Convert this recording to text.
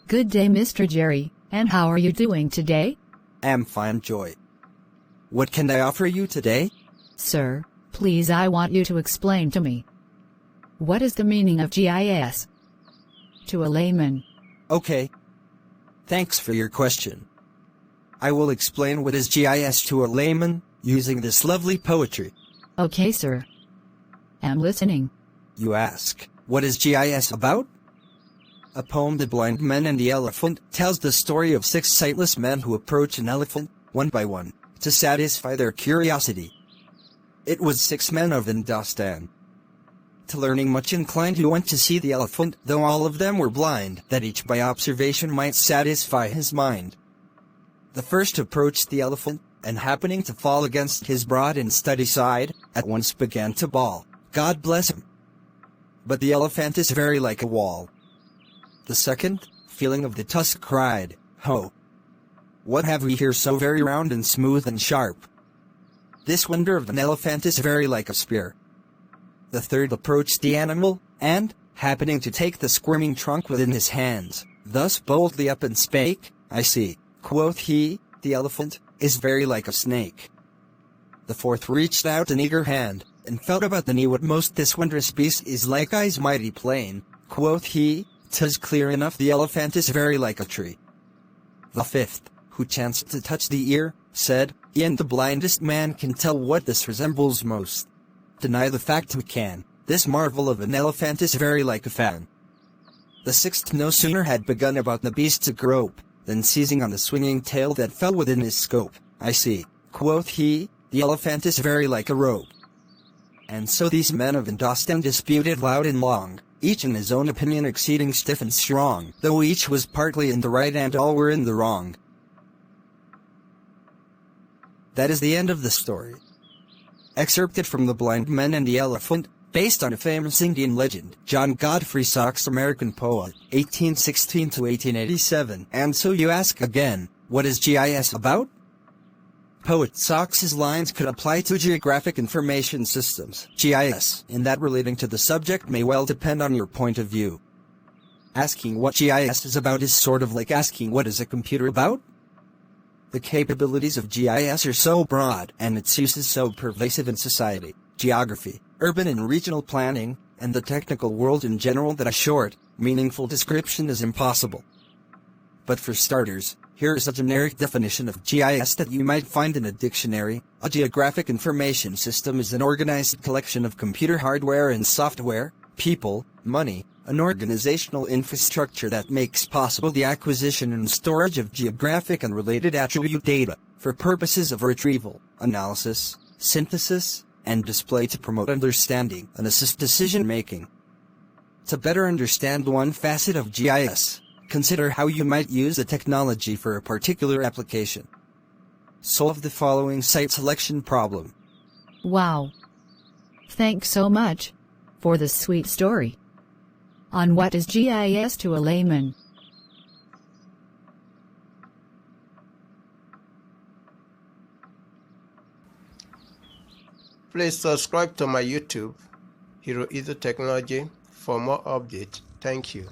Good day, Mr. Jerry, and how are you doing today? I'm fine, Joy. What can I offer you today? Sir, please, I want you to explain to me. What is the meaning of GIS? To a layman. Okay. Thanks for your question. I will explain what is GIS to a layman, using this lovely poetry. Okay, sir. I'm listening. You ask, what is GIS about? A poem, The Blind Men and the Elephant, tells the story of 6 sightless men who approach an elephant, one by one, to satisfy their curiosity. It was 6 men of Indostan. To learning much inclined, who went to see the elephant, though all of them were blind, that each by observation might satisfy his mind. The first approached the elephant, and happening to fall against his broad and steady side, at once began to bawl, God bless him. But the elephant is very like a wall. The second, feeling of the tusk, cried, Ho! What have we here so very round and smooth and sharp? This wonder of an elephant is very like a spear. The third approached the animal, and, happening to take the squirming trunk within his hands, thus boldly up and spake, I see, quoth he, the elephant is very like a snake. The fourth reached out an eager hand, and felt about the knee. What most this wondrous beast is like, I's mighty plain, quoth he, 'tis clear enough the elephant is very like a tree. The fifth, who chanced to touch the ear, said, E'en the blindest man can tell what this resembles most. Deny the fact who can, this marvel of an elephant is very like a fan. The sixth no sooner had begun about the beast to grope, than seizing on the swinging tail that fell within his scope, I see, quoth he, the elephant is very like a rope. And so these men of Indostan disputed loud and long, each in his own opinion exceeding stiff and strong, though each was partly in the right and all were in the wrong. That is the end of the story. Excerpted from The Blind Men and the Elephant, based on a famous Indian legend, John Godfrey Saxe's American poet, 1816 to 1887. And so you ask again, what is GIS about? Poet Saxe's lines could apply to geographic information systems, GIS, in that relating to the subject may well depend on your point of view. Asking what GIS is about is sort of like asking what is a computer about? The capabilities of GIS are so broad, and its use is so pervasive in society, geography, urban and regional planning, and the technical world in general that a short, meaningful description is impossible. But for starters, here is a generic definition of GIS that you might find in a dictionary. A geographic information system is an organized collection of computer hardware and software, people, money, an organizational infrastructure that makes possible the acquisition and storage of geographic and related attribute data, for purposes of retrieval, analysis, synthesis, and display to promote understanding and assist decision-making. To better understand one facet of GIS, consider how you might use the technology for a particular application. Solve the following site selection problem. Wow! Thanks so much for this sweet story on what is GIS to a layman. Please subscribe to my YouTube, Hero Easy Technology, for more updates. Thank you.